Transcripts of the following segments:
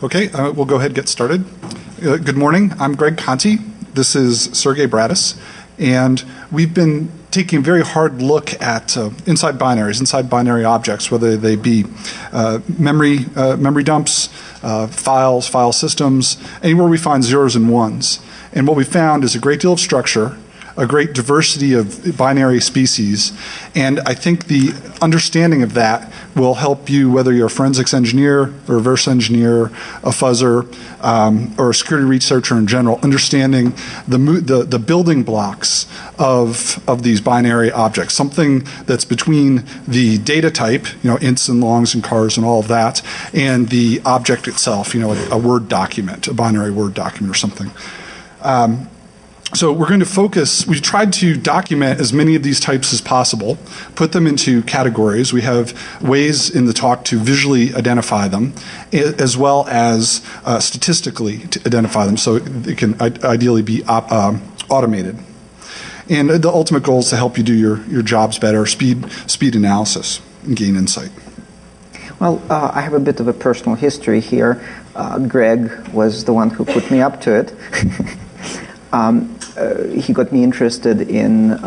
Okay, we'll go ahead and get started. Good morning, I'm Greg Conti. This is Sergey Bratus, and we've been taking a very hard look at inside binaries, inside binary objects, whether they be memory dumps, files, file systems, anywhere we find zeros and ones. And what we found is a great deal of structure, a great diversity of binary species, and I think the understanding of that will help you, whether you're a forensics engineer, a reverse engineer, a fuzzer, or a security researcher in general, understanding the building blocks of these binary objects, something that's between the data type, ints and longs and chars and all of that, and the object itself, a Word document, a binary Word document or something. So we're going to focus, we tried to document as many of these types as possible, put them into categories. We have ways in the talk to visually identify them, as well as statistically to identify them, so it can ideally be automated. And the ultimate goal is to help you do your jobs better, speed analysis, and gain insight. Well, I have a bit of a personal history here. Greg was the one who put me up to it. He got me interested in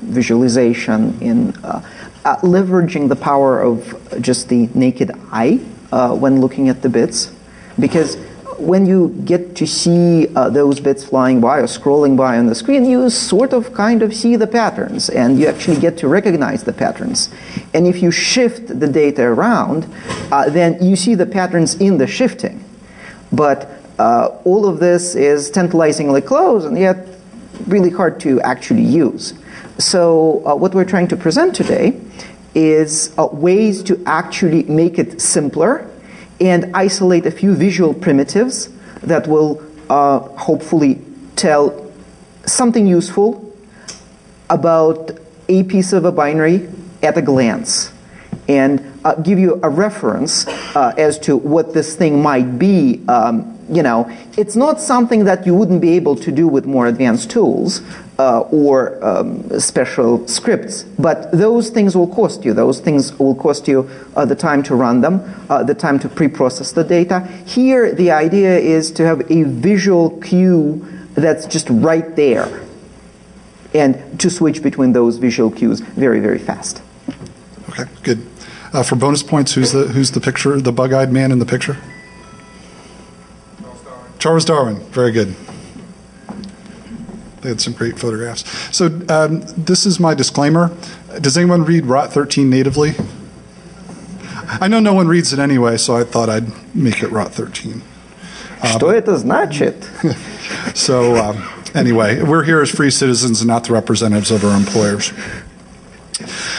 visualization, in leveraging the power of just the naked eye when looking at the bits. Because when you get to see those bits flying by or scrolling by on the screen, you sort of kind of see the patterns, and you actually get to recognize the patterns. And if you shift the data around, then you see the patterns in the shifting. But all of this is tantalizingly close and yet really hard to actually use. So what we're trying to present today is ways to actually make it simpler and isolate a few visual primitives that will hopefully tell something useful about a piece of a binary at a glance, and give you a reference as to what this thing might be. It's not something that you wouldn't be able to do with more advanced tools or special scripts, but those things will cost you. Those things will cost you the time to run them, the time to pre-process the data. Here, the idea is to have a visual cue that's just right there, and to switch between those visual cues very, very fast. Okay, good. For bonus points, who's the picture, the bug-eyed man in the picture? Charles Darwin, very good. They had some great photographs. So this is my disclaimer. Does anyone read ROT 13 natively? I know no one reads it anyway, so I thought I'd make it ROT 13. Что это значит? So anyway, we're here as free citizens and not the representatives of our employers.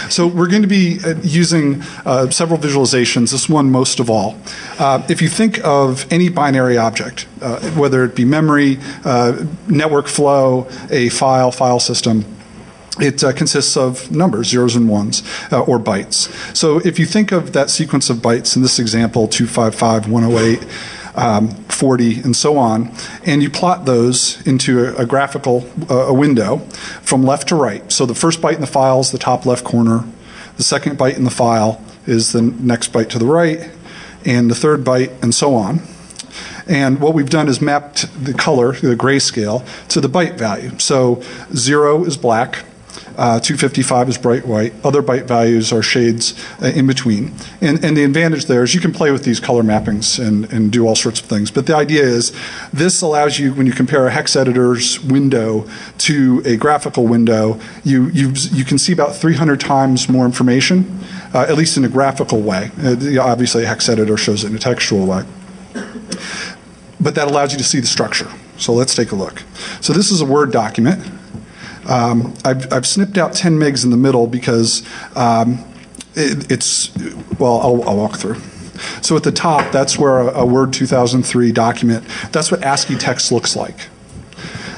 So we're going to be using several visualizations, this one most of all. If you think of any binary object, whether it be memory, network flow, a file system, it consists of numbers, zeros and ones, or bytes. So if you think of that sequence of bytes, in this example, 255, 108, 40, and so on, and you plot those into a graphical window from left to right. So the first byte in the file is the top left corner, the second byte in the file is the next byte to the right, and the third byte, and so on. And what we've done is mapped the color, the grayscale, to the byte value. So 0 is black, 255 is bright white. Other byte values are shades in between. And the advantage there is you can play with these color mappings and do all sorts of things. But the idea is this allows you, when you compare a hex editor's window to a graphical window, you can see about 300 times more information, at least in a graphical way. Obviously, a hex editor shows it in a textual way. But that allows you to see the structure. So let's take a look. So this is a Word document. I've snipped out 10 megs in the middle because I'll walk through. So at the top, that's where a Word 2003 document, that's what ASCII text looks like.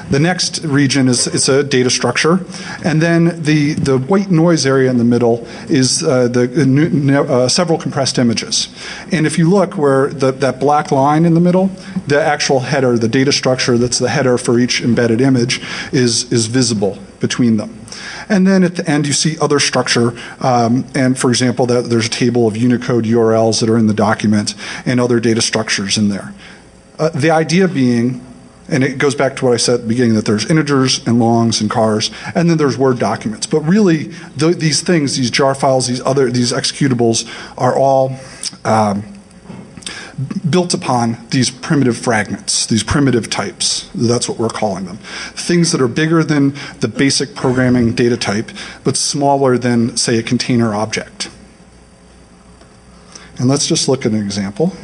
The next region is a data structure, and then the white noise area in the middle is several compressed images. And if you look where that black line in the middle, the actual header, the data structure that's the header for each embedded image is visible between them. And then at the end, you see other structure. And for example, there's a table of Unicode URLs that are in the document and other data structures in there. The idea being, and it goes back to what I said at the beginning, that there's integers and longs and chars, and then there's Word documents. But really, these things, these jar files, these executables are all built upon these primitive fragments, these primitive types. That's what we're calling them. Things that are bigger than the basic programming data type, but smaller than, say, a container object. And let's just look at an example.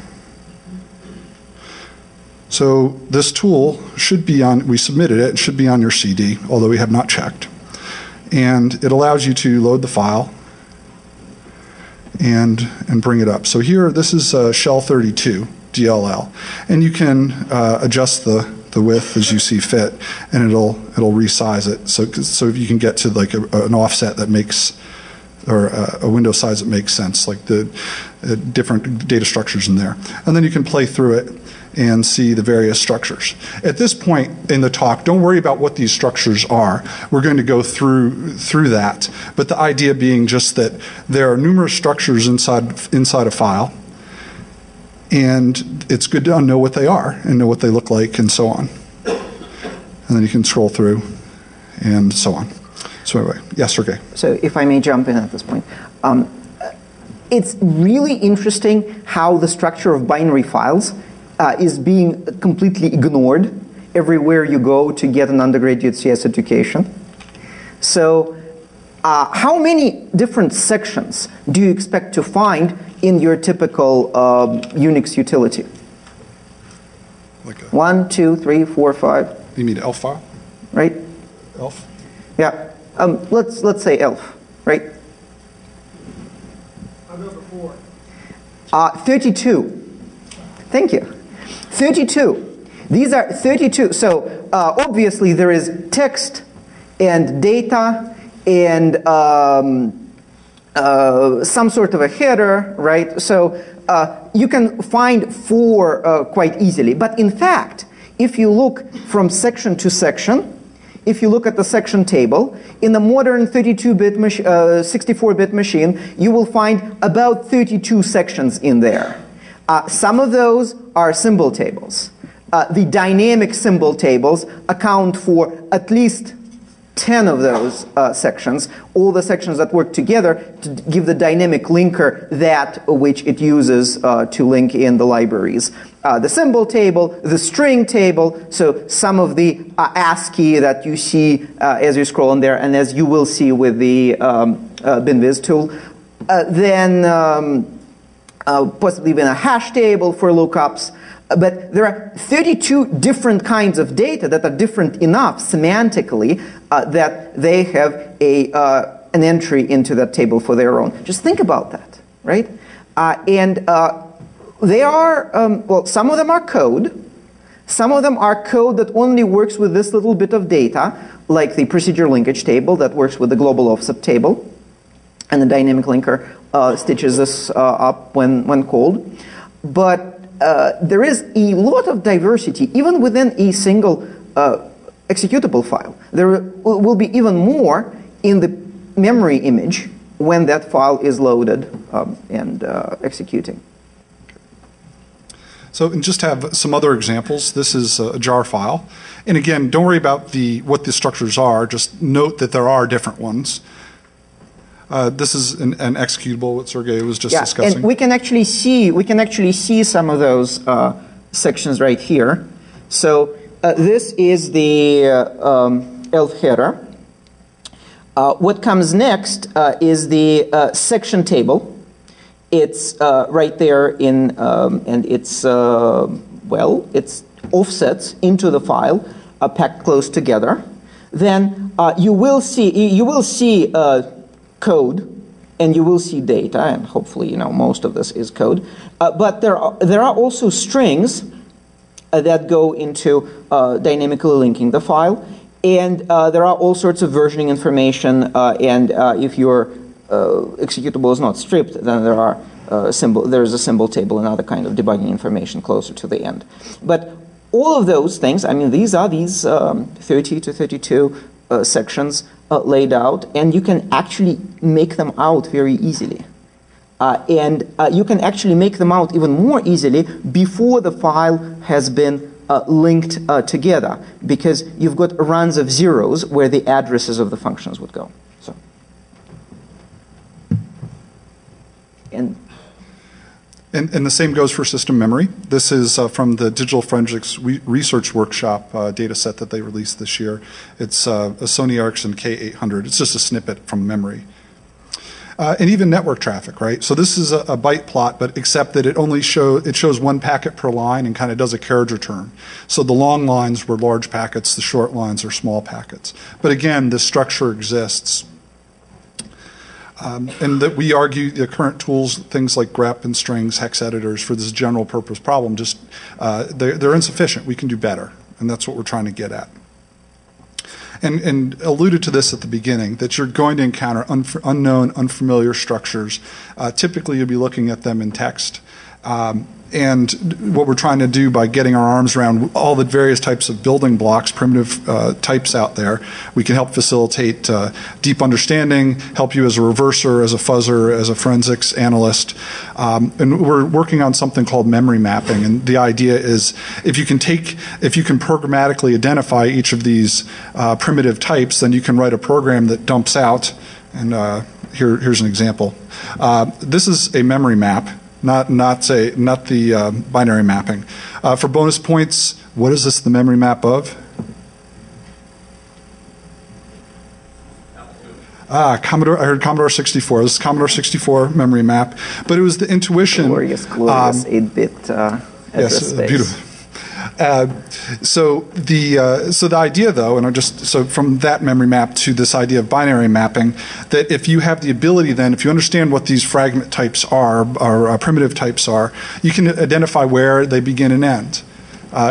So this tool should be on, we submitted it should be on your CD, although we have not checked. And it allows you to load the file and bring it up. So here, this is shell 32 DLL, and you can adjust the width as you see fit, and it'll resize it. So you can get to like an offset that makes, or a window size that makes sense, like the different data structures in there. And then you can play through it and see the various structures. At this point in the talk, don't worry about what these structures are. We're going to go through that. But the idea being just that there are numerous structures inside a file, and it's good to know what they are and know what they look like and so on. And then you can scroll through and so on. So anyway, yes, Sergey. So if I may jump in at this point. It's really interesting how the structure of binary files is being completely ignored everywhere you go to get an undergraduate CS education. So how many different sections do you expect to find in your typical Unix utility? Like 1, 2, 3, 4, 5. You mean ELF file? Right? ELF? Yeah. Let's say ELF, right? I'm number 4. 32. Thank you. 32. These are 32. So obviously there is text and data and some sort of a header, right? So you can find 4 quite easily. But in fact, if you look from section to section, if you look at the section table, in a modern 32-bit, 64-bit machine, you will find about 32 sections in there. Some of those are symbol tables. The dynamic symbol tables account for at least 10 of those sections, all the sections that work together to give the dynamic linker that which it uses to link in the libraries. The symbol table, the string table, so some of the ASCII that you see as you scroll in there, and as you will see with the binviz tool. Then possibly even a hash table for lookups. But there are 32 different kinds of data that are different enough semantically that they have an entry into that table for their own. Just think about that, right? They are, well, some of them are code. Some of them are code that only works with this little bit of data, like the procedure linkage table that works with the global offset table. And the dynamic linker stitches this up when called. But there is a lot of diversity, even within a single executable file. There will be even more in the memory image when that file is loaded and executing. So, and just have some other examples. This is a jar file. And again, don't worry about what the structures are. Just note that there are different ones. This is an executable, what Sergey was just discussing. And we can actually see some of those sections right here. So this is the ELF header. What comes next is the section table. It's right there in, and it's well, it's offsets into the file, packed close together. Then you will see code, and you will see data, and hopefully, most of this is code. But there are also strings that go into dynamically linking the file, and there are all sorts of versioning information. And if your executable is not stripped, then there's a symbol table and other kind of debugging information closer to the end. But all of those things, I mean, these are 30 to 32 sections laid out, and you can actually make them out very easily. And you can actually make them out even more easily before the file has been linked together, because you've got runs of zeros where the addresses of the functions would go. So, and the same goes for system memory. This is from the Digital Forensics Research Workshop data set that they released this year. It's a Sony Ericsson K800. It's just a snippet from memory. And even network traffic, right? So this is a byte plot, but except that it shows one packet per line and kind of does a carriage return. So the long lines were large packets, the short lines are small packets. But again, this structure exists. And that we argue the current tools, things like grep and strings, hex editors for this general purpose problem, just they're insufficient. We can do better, and that's what we're trying to get at. And alluded to this at the beginning, that you're going to encounter unknown, unfamiliar structures. Typically, you'll be looking at them in text. And what we're trying to do by getting our arms around all the various types of building blocks, primitive types out there, we can help facilitate deep understanding, help you as a reverser, as a fuzzer, as a forensics analyst. And we're working on something called memory mapping. And the idea is if you can programmatically identify each of these primitive types, then you can write a program that dumps out. And here's an example. This is a memory map. Not the binary mapping. For bonus points, what is this the memory map of? I heard Commodore 64. This is Commodore 64 memory map, but it was the intuition. Glorious 8-bit address space. Beautiful. So the idea, though, and so from that memory map to this idea of binary mapping, that if you have the ability, then if you understand what these fragment types are, or primitive types are, you can identify where they begin and end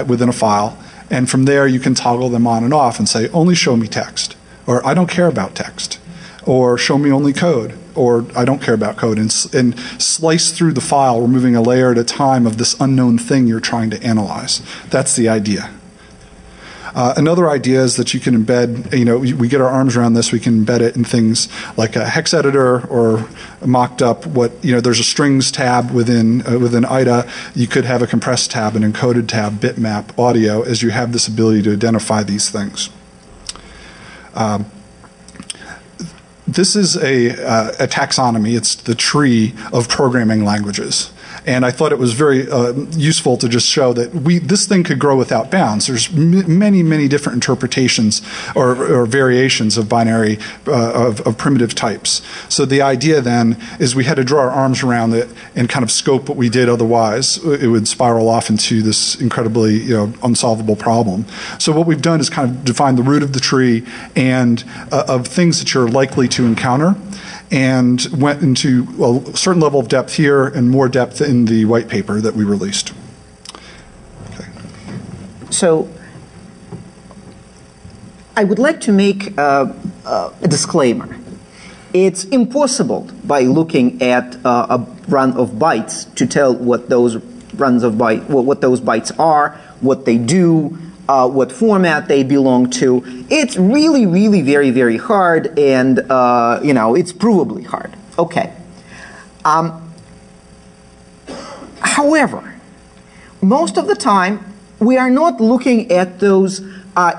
within a file, and from there you can toggle them on and off and say, only show me text, or I don't care about text, or show me only code, or I don't care about code, and slice through the file, removing a layer at a time of this unknown thing you're trying to analyze. That's the idea. Another idea is that you can embed, we get our arms around this, we can embed it in things like a hex editor, or mocked up there's a strings tab within IDA. You could have a compressed tab, an encoded tab, bitmap, audio, as you have this ability to identify these things. This is a taxonomy. It's the tree of programming languages. And I thought it was very useful to just show that this thing could grow without bounds. There's many, many different interpretations or variations of binary, of primitive types. So the idea then is we had to draw our arms around it and kind of scope what we did. Otherwise, it would spiral off into this incredibly unsolvable problem. So what we've done is kind of define the root of the tree and of things that you're likely to encounter, and went into a certain level of depth here and more depth in the white paper that we released. Okay. So I would like to make a disclaimer. It's impossible by looking at a run of bytes to tell what those bytes are, what they do, what format they belong to. It's really, really very, very hard, and it's provably hard. Okay. However, most of the time we are not looking at those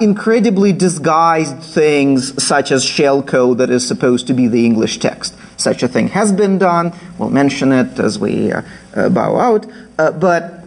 incredibly disguised things such as shellcode that is supposed to be the English text. Such a thing has been done. We'll mention it as we bow out. But